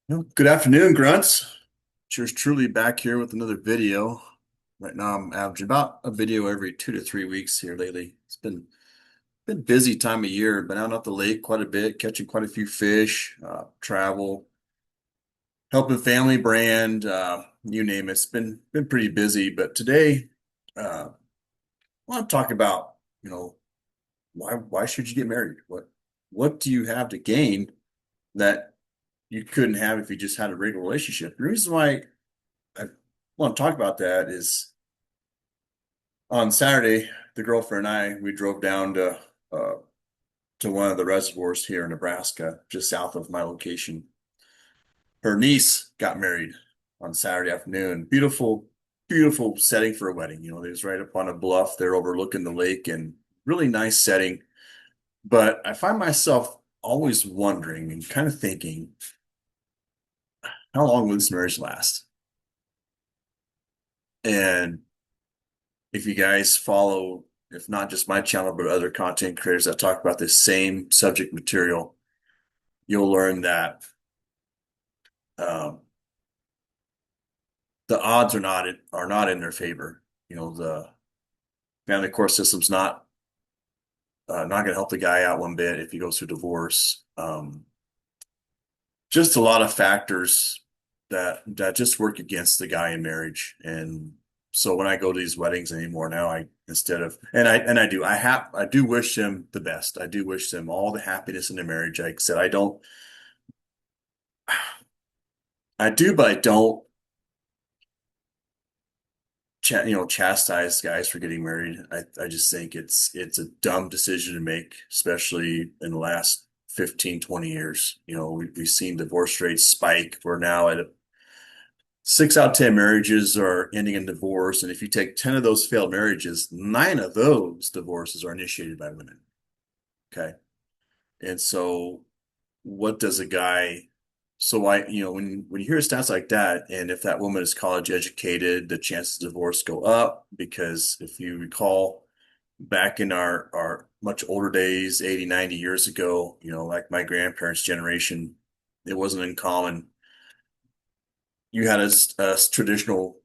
Well, good afternoon, Grunts. Cheers, truly back here with another video. Right now, I'm averaging about a video every 2 to 3 weeks here lately. It's been busy time of year. Been out at the lake quite a bit, catching quite a few fish, travel, helping family brand, you name it. It's been pretty busy. But today, I want to talk about why should you get married? What do you have to gain that you couldn't have if you just had a regular relationship? The reason why I want to talk about that is on Saturday, the girlfriend and I, we drove down to one of the reservoirs here in Nebraska, just south of my location. Her niece got married on Saturday afternoon. Beautiful, beautiful setting for a wedding. It was right up on a bluff there overlooking the lake and really nice setting. But I find myself always wondering and kind of thinking, how long will this marriage last? And if you guys follow, if not just my channel, but other content creators that talk about this same subject material, you'll learn that um, the odds are not in their favor. The family court system's not going to help the guy out one bit if he goes through divorce. Just a lot of factors that just work against the guy in marriage. And so when I go to these weddings anymore now, I instead of and I do I do wish them the best. I do wish them all the happiness in their marriage. Like I said, I do, but I don't chastise guys for getting married. I just think it's a dumb decision to make, especially in the last 15, 20 years. We've seen divorce rates spike. We're now at 6 out of 10 marriages are ending in divorce. And if you take 10 of those failed marriages, nine of those divorces are initiated by women. Okay. And so what does a guy, so when you hear stats like that, and if that woman is college educated, the chances of divorce go up because if you recall back in our much older days, 80, 90 years ago, like my grandparents' generation, it wasn't uncommon. You had a traditional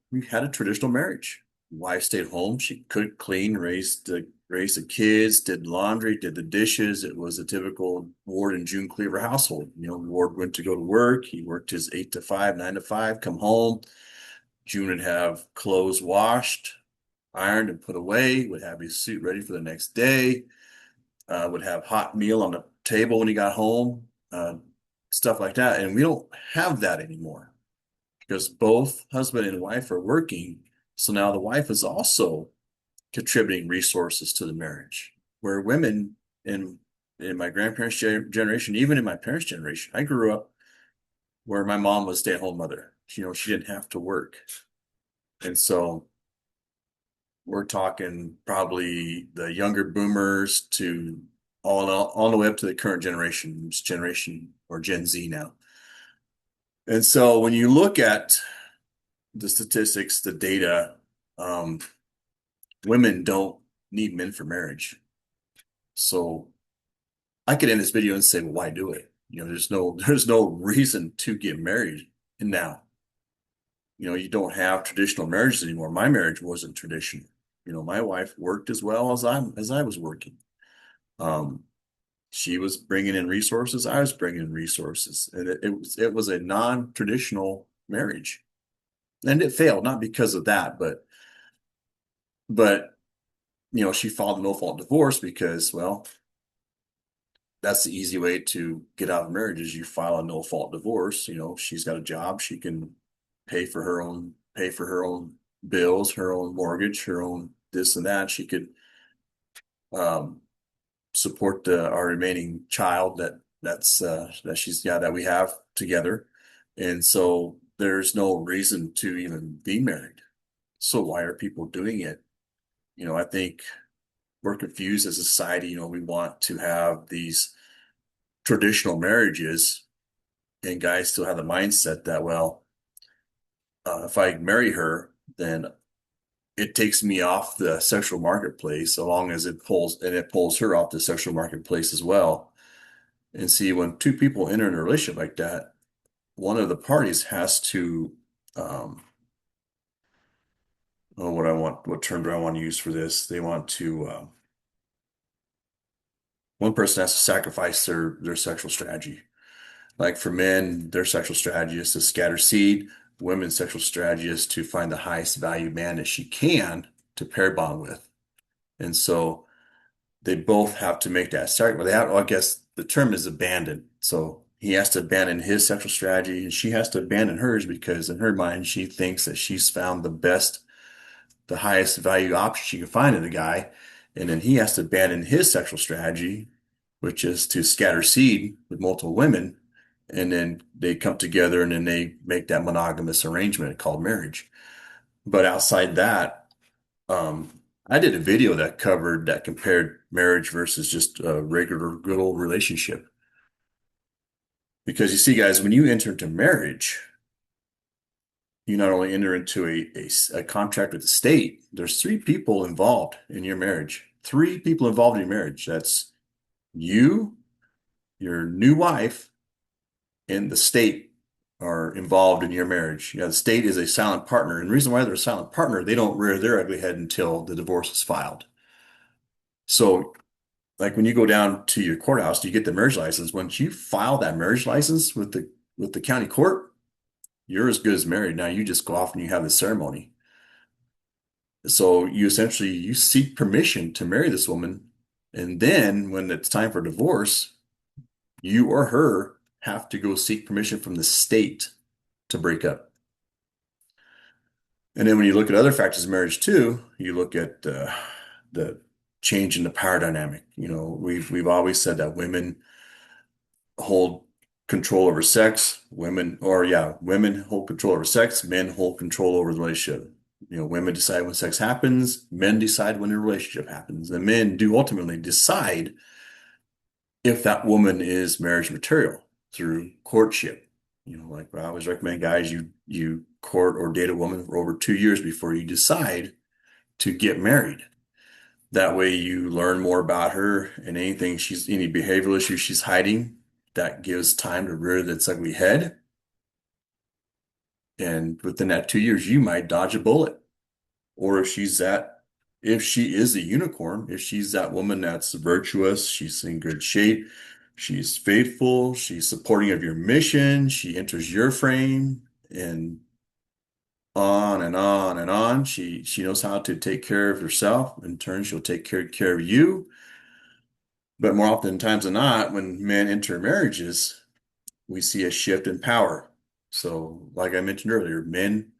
marriage. Wife stayed home. She cooked, cleaned, raised the kids, did laundry, did the dishes. It was a typical Ward and June Cleaver household. Ward went to go to work. He worked his 8 to 5, 9 to 5, come home. June would have clothes washed, ironed, and put away, would have his suit ready for the next day, would have hot meal on the table when he got home, stuff like that. And we don't have that anymore because both husband and wife are working. So now the wife is also contributing resources to the marriage. Where women in my grandparents' generation, even in my parents' generation, I grew up where my mom was a stay-at-home mother. She didn't have to work. And so we're talking probably the younger boomers to all the way up to the current generation or Gen Z now. And so when you look at the statistics, the data, um, women don't need men for marriage. So I could end this video and say, well, why do it? There's no reason to get married now. You don't have traditional marriages anymore. My marriage wasn't traditional. My wife worked as well as I was working. Um, she was bringing in resources. I was bringing in resources, and it was a non-traditional marriage, and it failed not because of that, but she filed a no-fault divorce because, well, that's the easy way to get out of marriage is you file a no-fault divorce. She's got a job, she can pay for her own bills, her own mortgage, her own this and that. She could um, support our remaining child that we have together, and so there's no reason to even be married. So why are people doing it? I think we're confused as a society. We want to have these traditional marriages, and guys still have the mindset that, well, if I marry her, then it takes me off the sexual marketplace, so long as it pulls her off the sexual marketplace as well. And see, when two people enter in a relationship like that, one of the parties has to, um, oh, what term do I want to use for this? They want to, one person has to sacrifice their sexual strategy. Like for men, their sexual strategy is to scatter seed. Women's sexual strategy is to find the highest value man that she can to pair bond with. And so they both have to make that sacrifice. Well, I guess the term is abandon. So he has to abandon his sexual strategy and she has to abandon hers because in her mind, she thinks that she's found the highest value option she can find in a guy. And then he has to abandon his sexual strategy, which is to scatter seed with multiple women. And then they come together and then they make that monogamous arrangement called marriage. But outside that, um, I did a video that compared marriage versus just a regular good old relationship. Because you see, guys, when you enter into marriage, you not only enter into a contract with the state, there's three people involved in your marriage. Three people involved in your marriage. That's you, your new wife, and the state are involved in your marriage. The state is a silent partner. And the reason why they're a silent partner, they don't rear their ugly head until the divorce is filed. So, like when you go down to your courthouse, you get the marriage license. Once you file that marriage license with the county court, you're as good as married. Now you just go off and you have the ceremony. So you essentially you seek permission to marry this woman, and then when it's time for divorce, you or her have to go seek permission from the state to break up. And then when you look at other factors of marriage too, you look at the change in the power dynamic. We've always said that women hold control over sex, women hold control over sex, men hold control over the relationship. Women decide when sex happens, men decide when a relationship happens. The men do ultimately decide if that woman is marriage material through courtship. Like I always recommend guys, you court or date a woman for over 2 years before you decide to get married. That way you learn more about her and any behavioral issues she's hiding, that gives time to rear its ugly head. And within that 2 years, you might dodge a bullet. Or if she is a unicorn, if she's that woman that's virtuous, she's in good shape, she's faithful, she's supporting of your mission, she enters your frame, and on and on and on. She knows how to take care of herself. In turn, she'll take care of you. But more often times than not, when men enter marriages, we see a shift in power. So, like I mentioned earlier, men,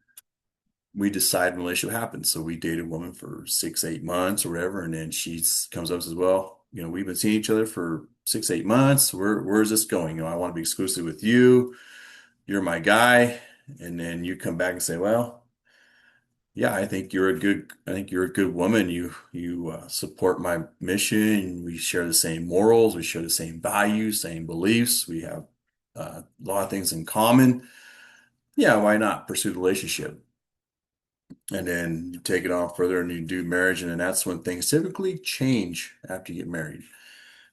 we decide when relationship happens. So we date a woman for 6, 8 months or whatever, and then she comes up and says, "Well, we've been seeing each other for 6, 8 months. Where's this going? I want to be exclusive with you. You're my guy." And then you come back and say, "Well, yeah, I think you're a good woman. You support my mission. We share the same morals. We share the same values, same beliefs. We have a lot of things in common. Yeah, why not pursue the relationship?" And then you take it on further and you do marriage, and then that's when things typically change after you get married.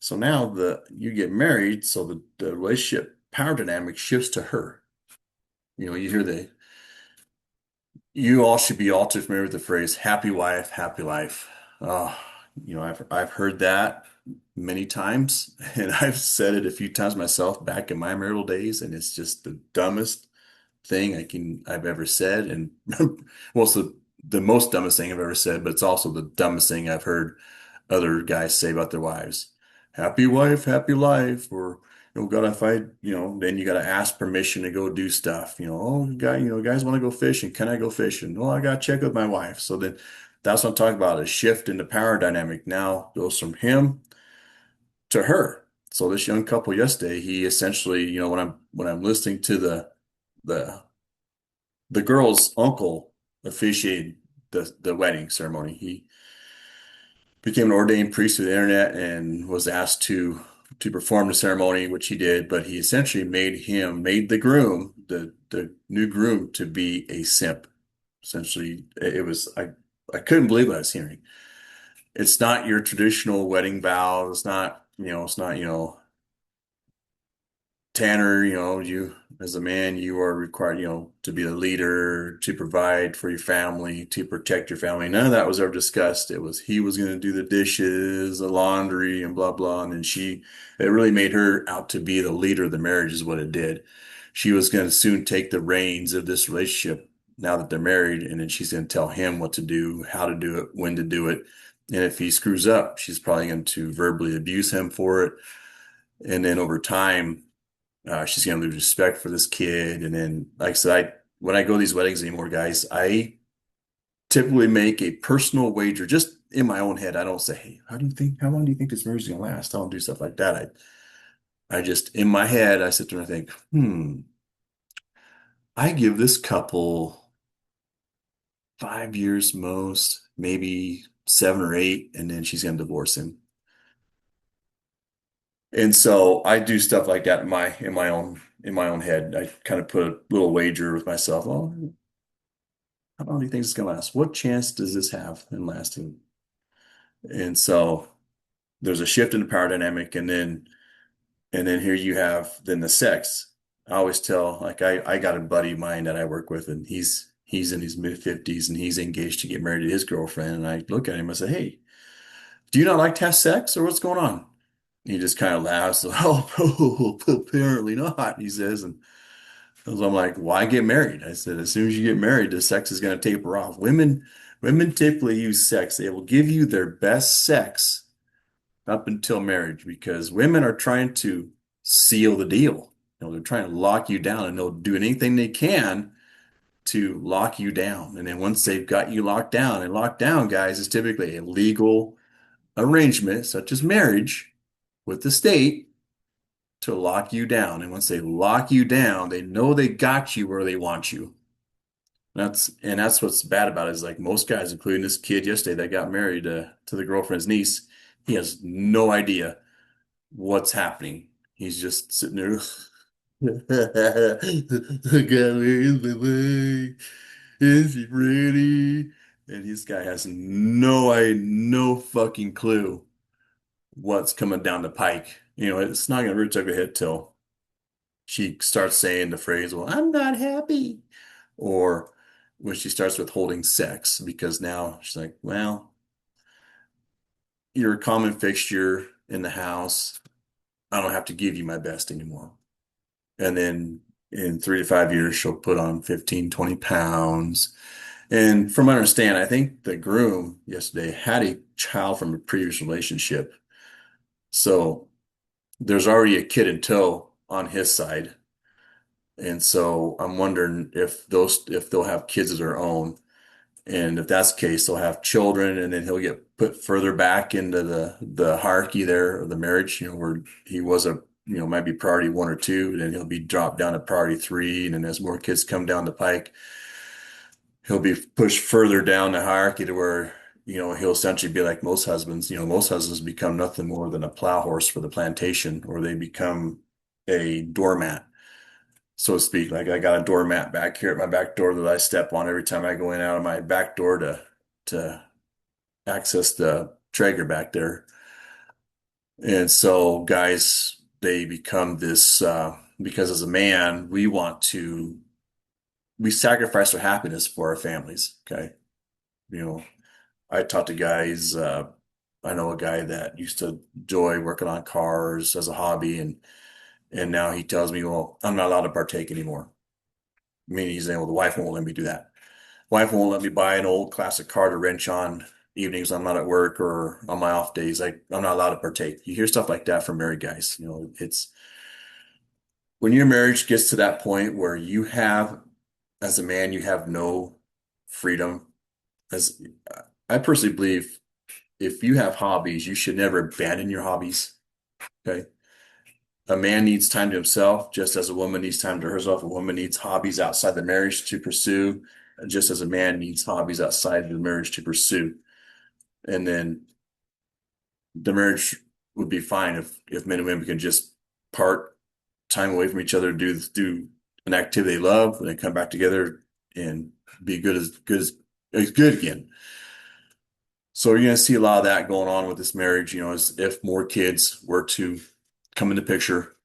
So now you get married, so the relationship power dynamic shifts to her. You hear you all should be all too familiar with the phrase happy wife, happy life. Oh, I've heard that many times, and I've said it a few times myself back in my marital days, and it's just the dumbest thing I've ever said. And well, it's the most dumbest thing I've ever said, but it's also the dumbest thing I've heard other guys say about their wives. Happy wife, happy life, or God, if then you got to ask permission to go do stuff. Guys want to go fishing. Can I go fishing? Oh, I got to check with my wife. So then that's what I'm talking about, a shift in the power dynamic now goes from him to her. So this young couple yesterday, he essentially, when I'm listening to the the girl's uncle officiated the wedding ceremony. He became an ordained priest through the internet and was asked to perform the ceremony, which he did, but he essentially made the groom, the new groom, to be a simp. Essentially, it was I couldn't believe what I was hearing. It's not your traditional wedding vow. It's not Tanner, you as a man, you are required, to be a leader, to provide for your family, to protect your family. None of that was ever discussed. It was he was going to do the dishes, the laundry, and blah blah. And then it really made her out to be the leader of the marriage, is what it did. She was going to soon take the reins of this relationship now that they're married, and then she's going to tell him what to do, how to do it, when to do it. And if he screws up, she's probably going to verbally abuse him for it. And then over time, she's gonna lose respect for this kid. And then, like I said, when I go to these weddings anymore, guys, I typically make a personal wager just in my own head. I don't say, "Hey, how long do you think this marriage is gonna last?" I don't do stuff like that. I just in my head, I sit there and I think, I give this couple 5 years most, maybe 7 or 8, and then she's gonna divorce him. And so I do stuff like that in my own head. I kind of put a little wager with myself. Oh, how long do you think it's gonna last? What chance does this have in lasting? And so there's a shift in the power dynamic, and then here you have then the sex. I always tell, like I got a buddy of mine that I work with, and he's in his mid-50s and he's engaged to get married to his girlfriend. And I look at him and say, "Hey, do you not like to have sex, or what's going on?" He just kind of laughs. Oh, apparently not, he says. And so I'm like, why get married? I said, as soon as you get married, the sex is going to taper off. Women typically use sex. They will give you their best sex up until marriage because women are trying to seal the deal. They're trying to lock you down and they'll do anything they can to lock you down. And then once they've got you locked down, and locked down, guys, is typically a legal arrangement, such as marriage with the state to lock you down. And once they lock you down, they know they got you where they want you. That's what's bad about it is like most guys, including this kid yesterday that got married to the girlfriend's niece, he has no idea what's happening. He's just sitting there. I got married, baby. Is he pretty? And this guy has no fucking clue what's coming down the pike. It's not gonna really take a hit till she starts saying the phrase, "Well, I'm not happy," or when she starts withholding sex because now she's like, "Well, you're a common fixture in the house. I don't have to give you my best anymore." And then in 3 to 5 years, she'll put on 15, 20 pounds. And from what I understand, I think the groom yesterday had a child from a previous relationship. So there's already a kid in tow on his side. And so I'm wondering if they'll have kids of their own. And if that's the case, they'll have children, and then he'll get put further back into the hierarchy there of the marriage, where he was might be priority 1 or 2, and then he'll be dropped down to priority 3. And then as more kids come down the pike, he'll be pushed further down the hierarchy to where, he'll essentially be like most husbands. Most husbands become nothing more than a plow horse for the plantation, or they become a doormat, so to speak. Like I got a doormat back here at my back door that I step on every time I go in and out of my back door to access the Traeger back there. And so guys, they become this because as a man, we sacrifice our happiness for our families. Okay. You know, I talk to guys, I know a guy that used to enjoy working on cars as a hobby, and now he tells me, well, I'm not allowed to partake anymore. Meaning he's saying, well, the wife won't let me do that. Wife won't let me buy an old classic car to wrench on evenings I'm not at work or on my off days. Like I'm not allowed to partake. You hear stuff like that from married guys. It's when your marriage gets to that point where as a man, you have no freedom. As I personally believe, if you have hobbies, you should never abandon your hobbies. Okay. A man needs time to himself, just as a woman needs time to herself. A woman needs hobbies outside the marriage to pursue, just as a man needs hobbies outside the marriage to pursue. And then the marriage would be fine if men and women can just part time away from each other, do an activity they love, and then come back together and be as good again. So you're going to see a lot of that going on with this marriage, as if more kids were to come in the picture.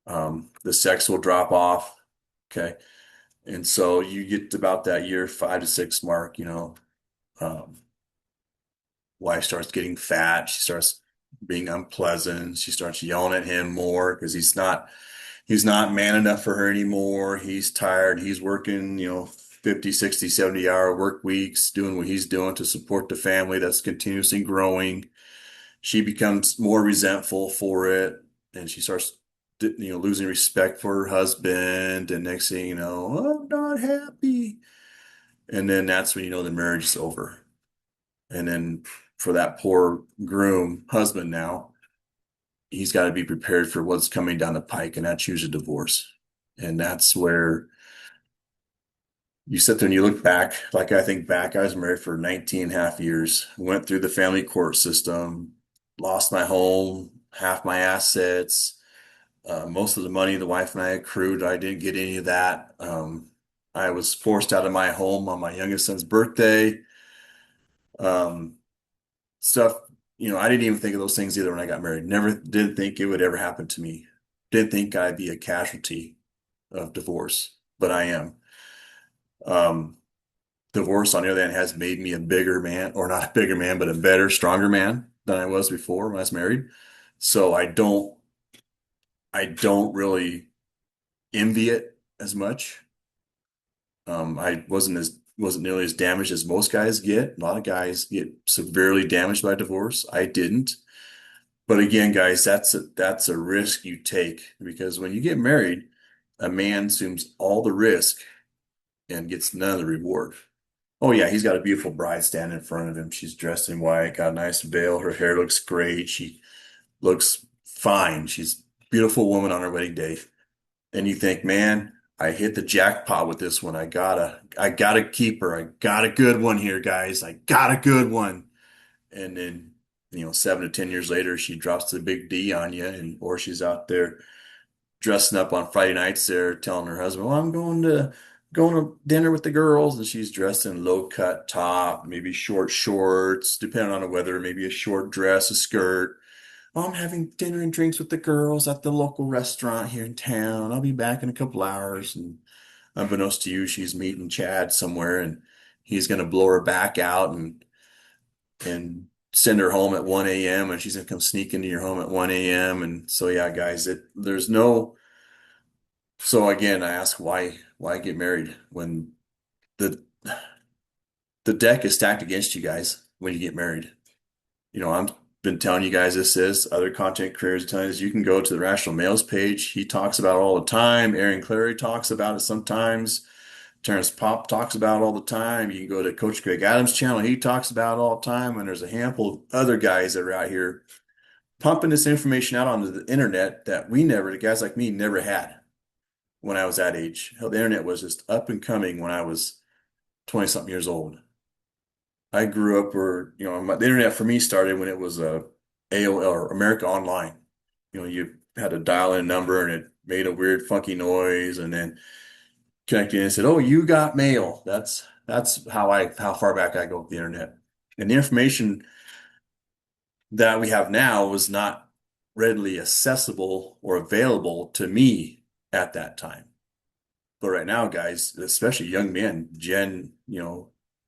The sex will drop off. Okay. And so you get to about that year 5 to 6 mark, um, wife starts getting fat. She starts being unpleasant. She starts yelling at him more because he's not man enough for her anymore. He's tired. He's working, 50, 60, 70-hour work weeks, doing what he's doing to support the family that's continuously growing. She becomes more resentful for it, and she starts, losing respect for her husband. And next thing you know, "Oh, I'm not happy." And then that's when you know the marriage is over. And then for that poor groom husband now, he's got to be prepared for what's coming down the pike, and that's usually divorce. And that's where you sit there and you look back, like I think back, I was married for 19 and a half years, went through the family court system, lost my home, half my assets, most of the money the wife and I accrued. I didn't get any of that. I was forced out of my home on my youngest son's birthday. Um, Stuff, I didn't even think of those things either when I got married. Never did think it would ever happen to me. Didn't think I'd be a casualty of divorce, but I am. Um, Divorce, on the other hand, has made me a bigger man, or not a bigger man, but a better, stronger man than I was before when I was married. So I don't really envy it as much. I wasn't nearly as damaged as most guys get. A lot of guys get severely damaged by divorce. I didn't. But again, guys, that's a risk you take, because when you get married, a man assumes all the risk and gets none of the reward. Oh yeah, he's got a beautiful bride standing in front of him. She's dressed in white, got a nice veil. Her hair looks great. She looks fine. She's a beautiful woman on her wedding day. And you think, man, I hit the jackpot with this one. I gotta keep her. I got a good one here, guys. I got a good one. And then, 7 to 10 years later, she drops the big D on you, and or she's out there dressing up on Friday nights there, telling her husband, "Well, I'm going to dinner with the girls," and she's dressed in low cut top, maybe short shorts, depending on the weather, maybe a short dress, a skirt. "Oh, I'm having dinner and drinks with the girls at the local restaurant here in town. I'll be back in a couple hours." And unbeknownst to you, she's meeting Chad somewhere, and he's going to blow her back out and send her home at 1 a.m. and she's gonna come sneak into your home at 1 a.m. And so yeah, guys, there's no so again, I ask why get married when the the deck is stacked against you guys when you get married. I've been telling you guys this, other content creators are telling us, you can go to the Rational Males page. He talks about it all the time. Aaron Clary talks about it sometimes. Terrence Pop talks about it all the time. You can go to Coach Greg Adams' channel. He talks about it all the time. And there's a handful of other guys that are out here pumping this information out onto the internet that the guys like me, never had when I was that age. Hell, the internet was just up and coming when I was 20 something years old. I grew up where, the internet for me started when it was AOL, or America Online. You had to dial in a number and it made a weird funky noise, and then connected in and said, "Oh, you got mail." That's how far back I go with the internet. And the information that we have now was not readily accessible or available to me at that time. But right now, guys, especially young men,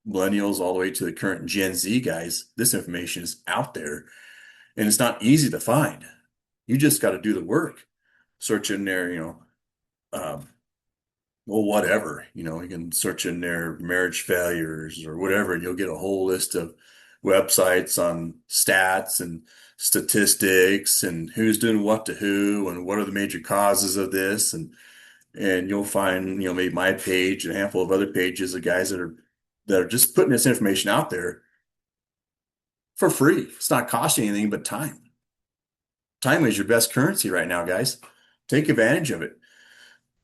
millennials all the way to the current Gen Z guys, this information is out there and it's not easy to find. You just got to do the work. Search in there, um, well, whatever, you can search in there marriage failures or whatever, and you'll get a whole list of websites on stats and statistics and who's doing what to who and what are the major causes of this. And you'll find, maybe my page and a handful of other pages of guys that are just putting this information out there for free. It's not costing anything but time. Time is your best currency right now, guys. Take advantage of it.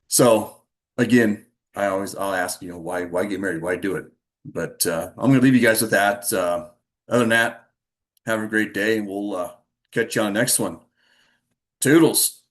So again, I'll ask, why get married? Why do it? But I'm going to leave you guys with that. Other than that, have a great day, and we'll catch you on the next one. Toodles.